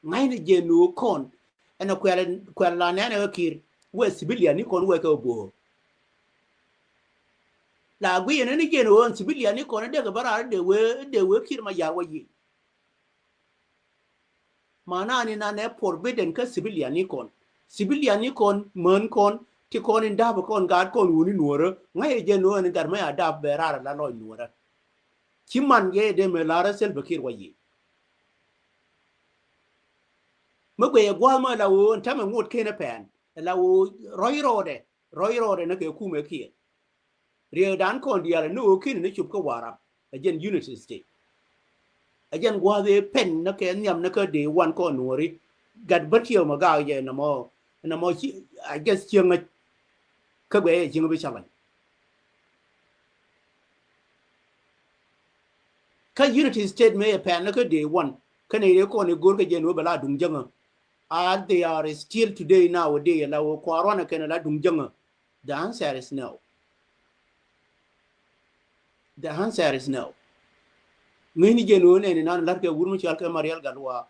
Ngaine je no kon and a kwela nana kir we civilian ni kon we ko bo. La gwi en ni je no civilian ni kon de ga bara de we kir ma yawa yi. Mana ni na ne forbidden ka civilian ni kon. Civilian ni kon men kon ti kon in dab kon gad kon wuni nuora ngai je no en gar ma adab berara la loy nuora ci man ye de me lara sel bakir wayi ma gwe gwa ma la wo ta ma ngut kene pen la wo roy rode na ke ku me kie rie dan kon dia no kin ne chup ko wara ajen unity state ajen gwa de pen na ke nyam na ke de wan kon nuori gad batio ma ga ye na mo I guess chiang ka gwe chiang bi chalan ka unity state me pen na ka day one ka ne ko ne gor ka je no bala dung janga they are still today nowadays la ko corona kana la dung janga the answer is no the answer is no ngini je no ne nan lar ke wurmu chal ka marial galwa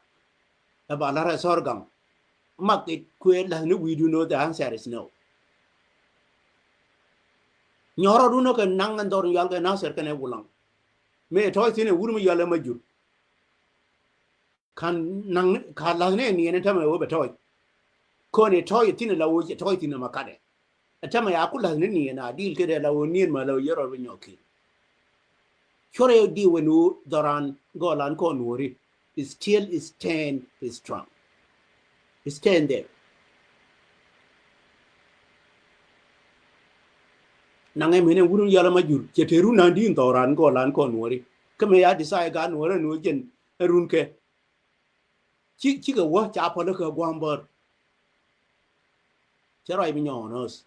ba la ra sorgam mak it kwe la no we do know the answer is no nyoro du no ka nangan dor yal ga na ser kana wulang me toy tine wurmu yalla majur kan nang ka la ne ni ne tama wo betoy ko ne toy tine la wo toy tine makade tama ya kula ne ni na dil ke de la wo nien ma la yoro be nyoki chore di wenu doran golan ko nuri still stand strong stand there nangai mene wurun yalla majur je teru na din doran golan ko nuri kame ya decide ga nuri no jen run ke chi ga wa cha pa le ka gwamber chero bi nyonos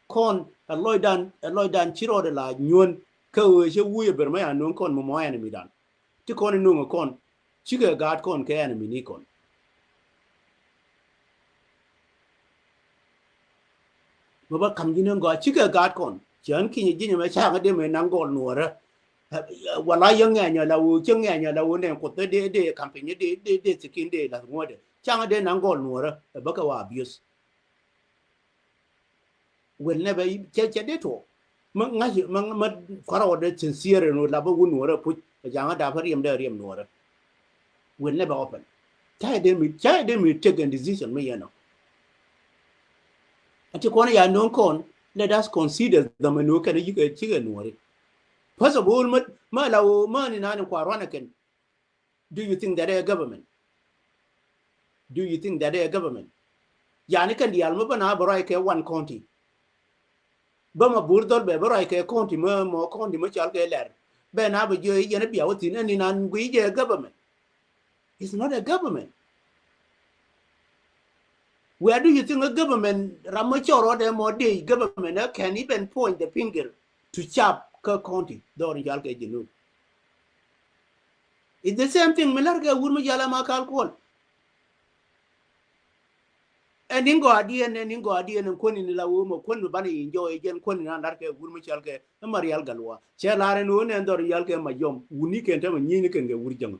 kon aloy dan chiro de la nyon ka we je wuye ber ma ya non kon mo ya mi dan ti kon no kon chi ga gad kon ke ya mi ni kon mo ba kam jin ngo chi ga gad kon chen ki ni jin ma cha ga de me nang gol no ra wala yang nya la wo chen nya la wo ne ko de campaign de skin de la ngo de cha ga de nang gol no ra ba ka wa abuse will never che de to ma ngaji ma kwaro de sincere no la ba wu no ra pu ja ga da fa riem no ra will never open chai dem mi take a decision me no ati kona ya non kon let us consider the menu kan yi ka ci ga nuore first of all ma lawo ma ni nan kwa rana ken do you think that a government yani kan dial ma bana barai ke one county ba ma burdol be barai ke county ma mo county ma chal ke ler be na ba je yana biya wati ni nan gui je government. It's not a government. Where do you think a government ramachoro de modi government can even point the finger to chap ka county door yal ke jinu? It's the same thing milarga wurma yala ma kalkol. And ingo adien and koni ni la womo kon bani enjoy again koni na narke wurma chalke marial galwa. Chelare no ne ndor yalke majom unike ntama nyini kenge wurjang.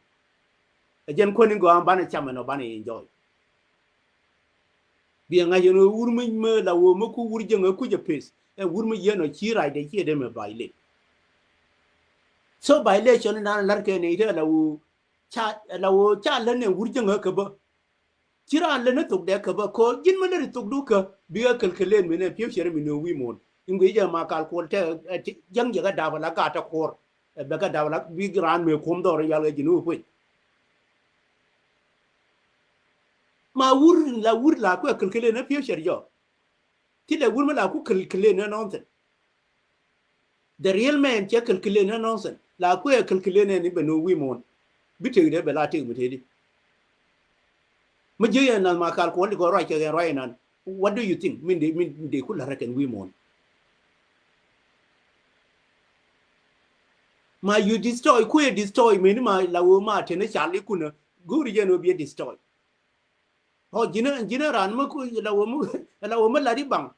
Again koni go ambana chama no bani enjoy. Biang ayo no wurma me la womo ku wurjang ku je pes. E wurma yeno chira de chi de me baile. So violation na larke ne ite la wo cha lene wurjang ka ba. Chira lene tok de ka ba ko jin mane tok du ka biga kalkalen mene pio shere mene wi mon. Ingwe ja ma kal ko te jang jaga da bala ka ta kor. Be ka da bala bi gran me kom do ya le jinu pu. Ma wur la ko kalkalen na pio shere yo. Ti le wur ma la ku kalkalen na nonsense. The real man che kalkalen na nonsense. La ko kalkalen ni be no wi mon. Bitte de bela te bitte. Majiya na makal ko ko right ke right nan. What do you think? Min de kula raken wi mon. Ma you destroy ku destroy me ni ma lawo ma tene chali kuna guri je no be destroy. Ho jina ran ma ku lawo ma ladi bang.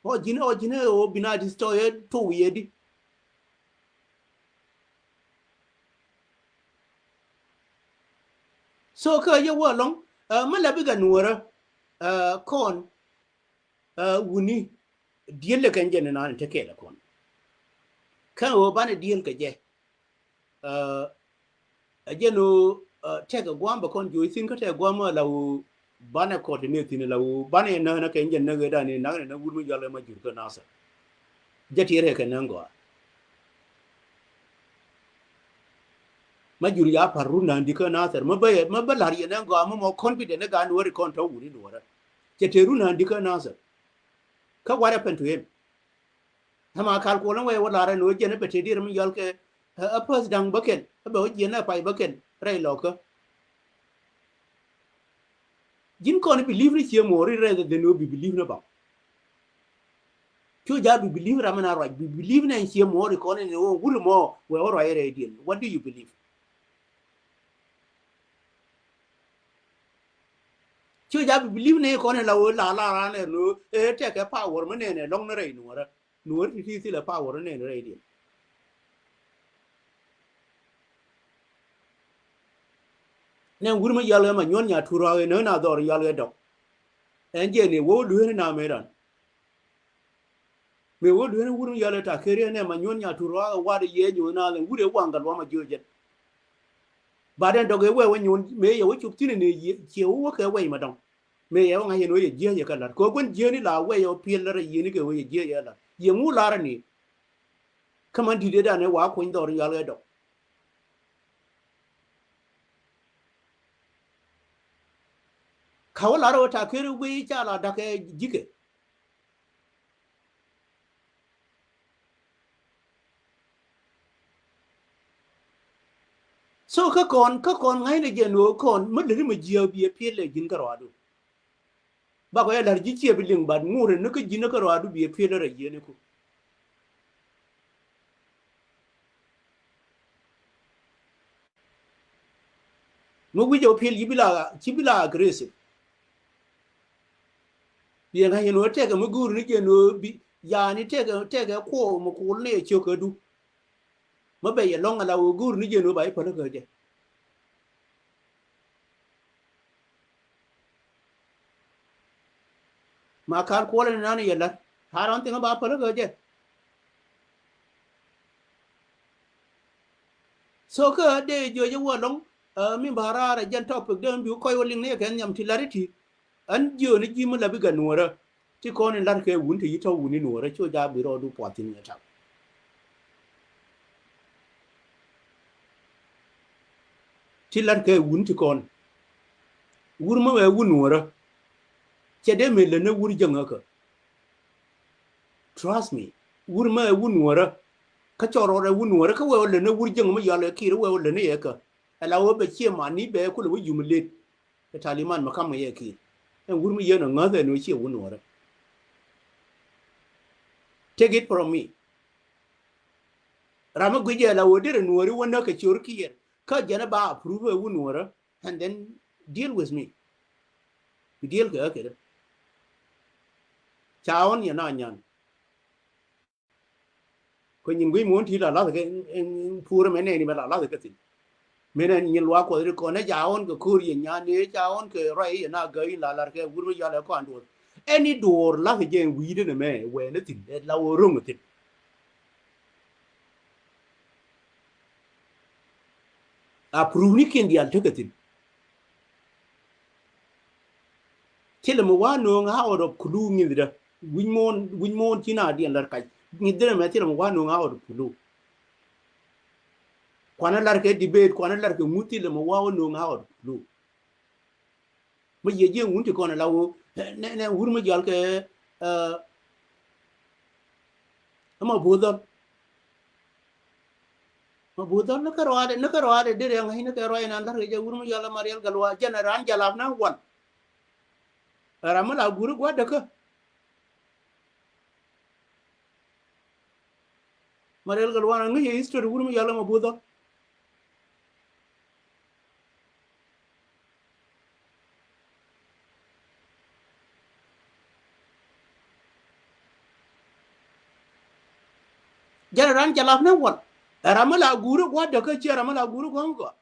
Ho jina o bina destroy to wi di. So ka ye wa long ma labi ga nuora kon wuni diel le kan jena nan te ke la kon. Kan o bana diel ka je ajeno tega gwamba kon jo isin ka te gwama law bana coordinate ni law bana na ka njen na ga ni na wurmu jalla ma jur ka nasa jatire ka nango ma jur ya parru na ndika nasa ma ba lar ye nango ma mo confident ga no ri kon to wuri no ra jateru na ndika nasa ka what happened to him hama kal ko lan way wala ra no jene pete dir mi yal ke a pas dang baken ba o jena pai baken rai loka jin kon believe ni che mori rather than no be believe na ba chu ja be believe ramana right be believe na che mori kon ni o wul mo we oro ere deal. What do you believe? Chu ja be believe ne kon la ne no e te ke power me ne long na re no ra no ri ti la power ne re deal. Ne wul ma yalo ma nyon nya turo e no na dor yalo do enje ne wo lu na me ran me wo lu wuru yalo ta kere ne ma nyon nya turo wa de ye nyo na le wure wanga lo ma joje baden doge we nyon me ye wo chup tin ne che wo ke we ma dong me ye nga ye no ye je ye kala ko gon je ni la we yo pil la ye ni ke we je ye la ye mu la ra ni kaman di de da ne wa ko ndor yalo do kaw la ro ta kere we cha la da ke jike. So ka kon ngai ne je no kon ma de ma je bi pil le jin karo adu ba ko ya dar ji che bi ling ba ngure ne ka jin karo adu bi pil le ye ne ko no wi jo pil yibila aggressive bi ngai no te ka ma gur ni je no bi ya ni te ka ko mo ko ne che ka du ma be ye long ala wo gur ni je no ba pa le ka je ma kar ko le na ne ye la haran te ba pa le ka je so ka de jo je wo long mi bara ra jan topic dem bi ko yoling ne ken nyam tilarity an jo ni ji mu la bi ga nuora ti ko ni lar ke wun ti to wuni nuora cho ja bi ro du potin ne ta ti lar ke wun ti kon wur ma we wun nuora che de me le ne wur janga ka trust me wur ma wun nuora ka choro re wun nuora ka we le ne wur janga ma ya le ki we le ne ye ka ala wo be che ma ni be ku le yu mu le taliman ma kam ye ki en wur mi ye no ngade no che wun nuora take it from me rama guje la wo dire nuori wona ka chor ki yen ka jana ba approve wu nuora and then deal with me deal ga ke chaon ya na nyan ko nyin gui mon thi la ke pura mene ni ba la ke tin mene nyin wa ko ko na jaon ko kur ye nya ne jaon ke rai na ga in la ke wur mi ya la ko andu any door la ke jen wi de me we ne tin la wo rung tin approve ni ken dial te ke tin tele mo wa no nga o kulu ngi da win mon tina di lar kai ngi de me tele mo wa no nga o kulu kwana lar ke debate kwana lar ke muti le mo wa no nga o kulu mo ye je wunti kono lawo ne wurma jal ke ma bodol na karwade dire ngi ne ke roy na lar ke wurma jal marial galwa general jalaf na wan ramala guru gwa de ka marial galwa ngi ye history wurma jal ma bodol general jalaf na wan ramala guru gwa de ka che ramala guru gwa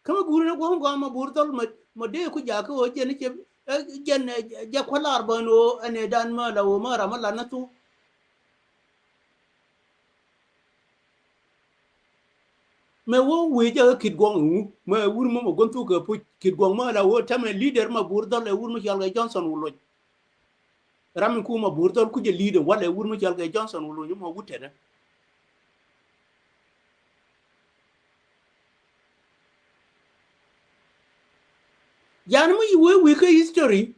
kama guru na gwa ma bodol ma de ku ja ko je ne che jen ja kwalar bano ane dan ma lawo ma ramala na tu me wo we ja kit gong ma wur mo gon tu ka pu kit gong ma la wo ta me leader ma burdo le wur mo jal ga Johnson wulo ram ku ma burdo ku je leader wala wur mo jal ga Johnson wulo mo wute na yan mo we ka history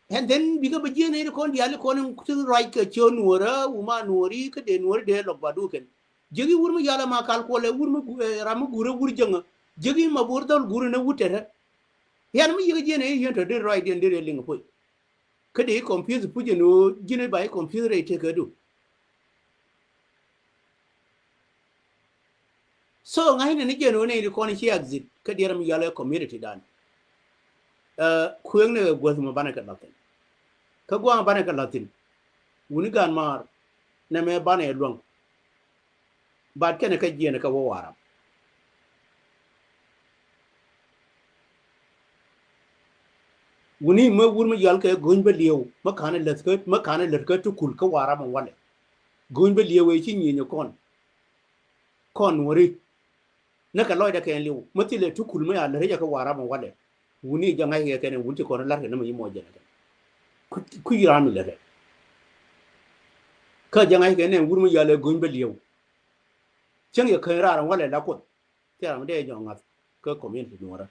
and then biga ba je ne ko ndi ale ko ne ku right ka chon wora uma nori ka de nor de lo badu ken jegi wur mo jala ma kal ko le wur mo ram gure wur janga jegi ma burdo gure na wute na yan mo yiga je ne yento de right de de ling po kade confuse puje no jine bay confuse rate kadu so ngai ne je no ne ko ni exit kade ram yala community dan kuyang ne gwas mo bana ka latin ka gwa bana ka latin wuni gan mar ne me bana e long ba kene ka je ne ka wo wara wuni ma wur ma yal ka gon ba liyew ma kana letka to kul ka wara mo wale gon ba liyew e chi nyi ne kon wori na ka loy da ka liyew ma tile to kul ma ya le ja ka wara mo wale wuni janga ye kene wunti ko lar ne ma yimo je ku yiranu le ka janga ke ne wur ma yal gon ba liyew chen ye kan ra wale la ko te ram de jonga ka community ngora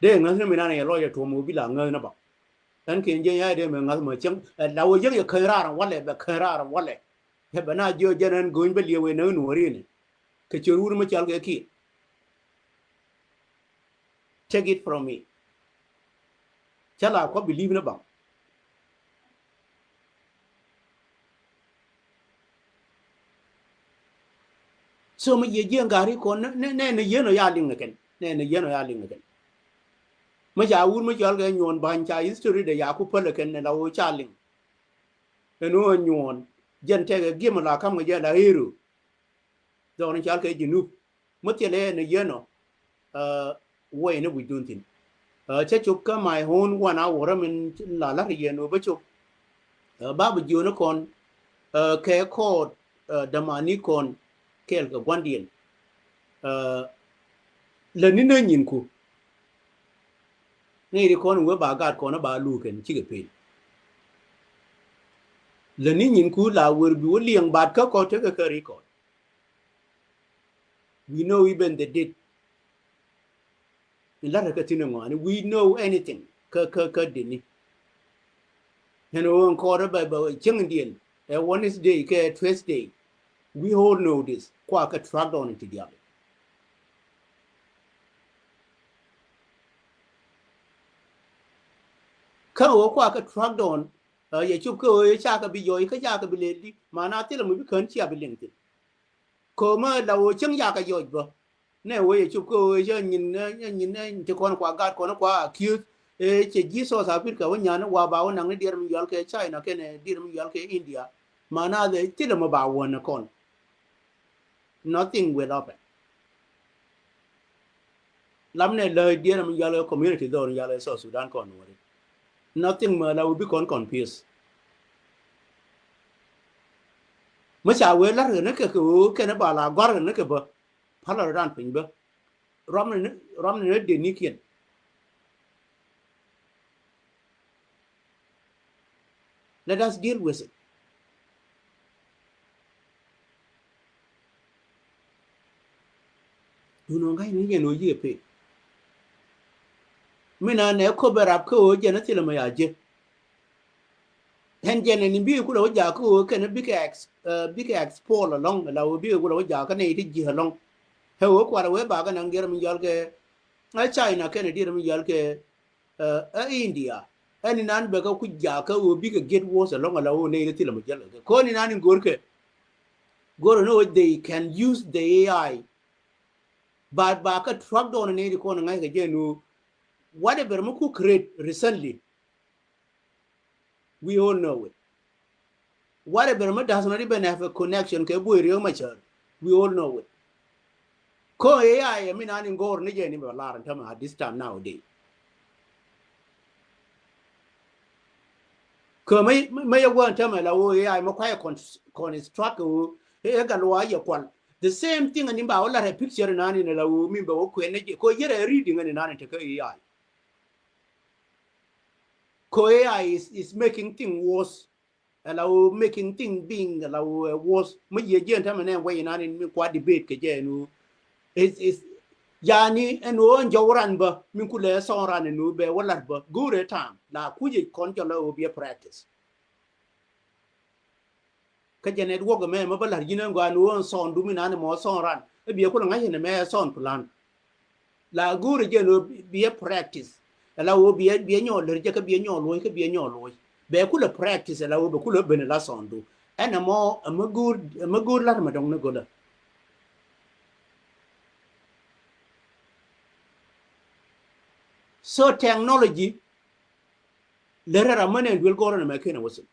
de ngas ne mina ne loy to mo bi la ngai na ba tan ke je ya de me ngas mo chen la wo je ye kan ra wale ba kan ra wale he bana jo janan gon ba liyew ne no ri ne ke chur wur ma chal ke ki take it from me chala ko believe na ba so ma ye je ngari ko ne ye no ya ling ne ken ne ye no ya ling ne ken ma ja wur ma chal ke nyon ban cha history de ya ku pele ken ne la wo cha ling no nyon jen te ge gim la kam ge la hiru do ne chal ke jinu ma tele ne ye no wo ne bu dun tin che chuk ka mai hon wana wora min la ye no ba chuk ba bu ju no kon ke ko da mani kon kel ga gwandien le ni ne nyin ku ne ri kon we ba gat ko na ba lu ken chi ke pe le ni nyin ku la wer bi wo liang bat ka ko te ka ri ko we know even the date in la ka tin ngwan we know anything ka de ni you know on ko ba cheng dien Wednesday ke Thursday we all know this kwa ka track on into the ka wo kwa ka track on ye chup ko ye cha ka bi yo ka ja ka bi le di mana ti la mu bi kan chi abi leng ti ko ma la wo cheng ya ka yo bo ne wo ye chup ko ye nhìn ti kon kwa ga kon kwa accuse che ji so sa pir ka wo nya na wa ba wo nang ne dir mi yal ke China ke ne dir mi yal ke India mana de ti la ma ba wo na kon nothing will happen lam ne le dir mi yal community do yal so Sudan kon wo nothing ma la will be confused mới chào quên lát rồi nó cái nó bảo là gót rồi nó cái bờ phát là đàn bình bờ rom này nó để ní kiện let us deal with it du nó ngay ní cái gì vậy mình là nếu có bờ rạp có giờ nó chỉ là mày à chứ hiện giờ này bị cũng đâu giờ có cái nó big export là long là bị cũng đâu giờ cái này thì gì long heo qua đâu bà cái năng đi mình giờ cái ở China cái này đi mình giờ cái ở India anh nan be ka ku ja ka wo bi ka get worse long la wo ne ti la mujal ko ni nan gor ke gor no they can use the AI but ba ka truck down ne ko ngai ga je no whatever mu ku create recently we all know it whatever mu does not even have a connection ke bu riyo machar we all know it ko AI mi nan gor ne je ni ba la ran ta this time nowadays ko mai yawan ta mai lawo AI ma kwai construct ko e ga lo ya kwal the same thing ani ba wala picture na ni lawo mi ba ko ne ko yere reading ni na ta ka AI ko AI is making thing worse lawo making thing being lawo worse ma ye je ta mai ne wai na ni mi kwa debate ke je no is yani eno njawran ba min kule sonran no be wala ba gure tam na kuje kon jalo be practice ka janet wogo me ma balar jina ngwa no son du mina ne mo son ran e bi ko ngai ne me son plan la gure je no be practice la wo be nyo le je ka be nyo lo ka be nyo lo be ku le practice la wo be ku le ben la son du ena mo ma gur la ma dong ne gola so technology le ra mane dwel ko na me kene wosu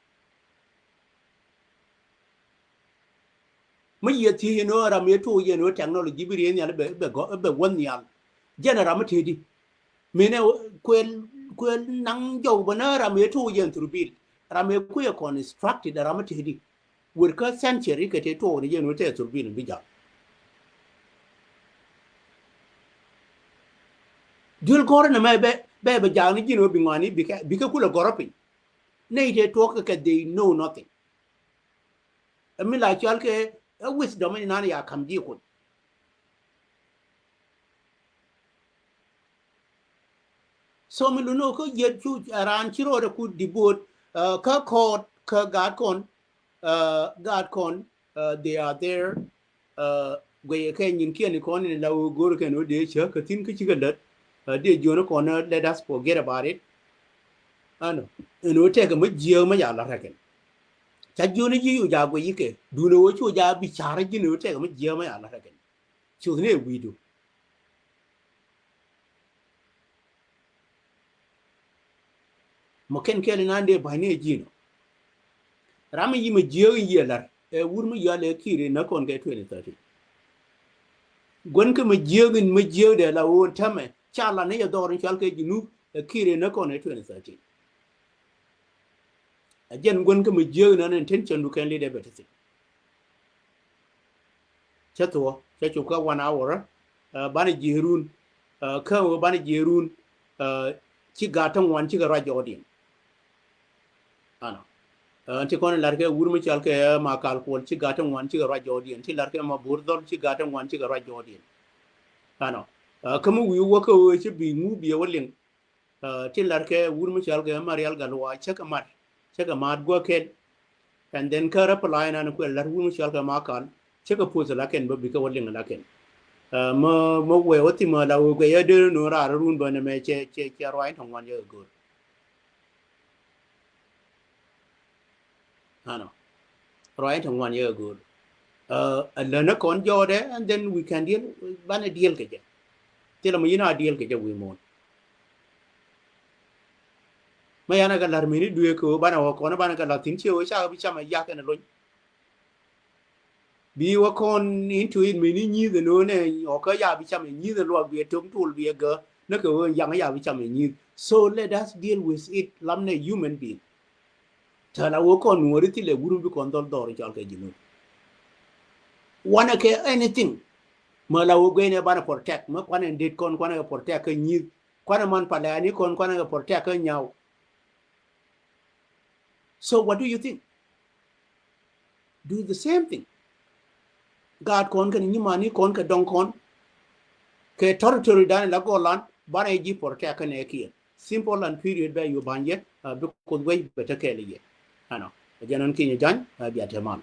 ma yeti no ra me to ye no technology bi re nya be won nya genera ma tedi mene kwel nang jo bana ra me to ye turbil ra me ku ye constructed ra ma tedi wor ka century ke te to ye no te turbil bi ja dul gor na me be ja ni jino bi ngani bi ka kula goropi nei te to ka they know nothing mi la chal ke wisdom ni na ya kam di ko so mi luno ko yet chu ran chiro de ku dibot ka court ka god con they are there gwe ke nyin kien ko ni la gor ke no de cha ka tin ki ga dat de jono ko na let us forget about it ano no te ka ma jiyo ma ya la raken cha jono ji yu ja gwe yike du no chu ja bi chara ji no te ka ma jiyo ma ya la raken chu ne wi do mo ken ke na de ba ne ji no ram yi ma jiyo yi la wur mu ya le kire na kon ke 2030 gon ke ma jiyo de la wo tame cha la ne ya do ran chal ke ji nu kire na kon 2030 again gon ke ma jiyo na intention du kan le de betisi chato cha chu ka 1 hour bana jirun ka bana jirun ci gatang wan ci ga rajo din ano ti kon larke wurmu ci alke ma kal ko ci gatang wan ci ga rajo din ci larke ma burdol ci gatang wan ci ga rajo din ano kamu wi wo ko ci bi mu bi walin ti larke wurmu ci alke marial galwa ci ka mat go ken and then ka reply na ko lar wurmu ci alke ma kal ci ka puza la ken ba bi ka walin la ken ma we wati ma la we ya de no ra run ba ne me che roi thong wan ye go ano roi thong wan ye go la na kon jo de and then we can deal ban deal ke je ti la mo yina deal ke je we mo ma yana ga lar mini duye ko bana wa ko na bana ga la tin che o sha bi chama ya ke na lo bi wa kon into it mini ni de no ne o ka ya bi chama ni de lo bi tum tul bi ga na ko yang ya bi chama ni so let us deal with it lamne human being ta la wo kon wori ti le guru bi kon dol dor chal ke jinu wana ke anything ma la wo ne bana protect ma kwana ndit kon kwana protect ka ni kwana man pala ni kon kwana protect ka nyaw. So what do you think? Do the same thing. God kon kan ni mani kon ka dong kon ke territory dan la go lan bana ji protect ka ne ki simple and period ba you banje because way better ke liye ano janan ki ni jan bi ateman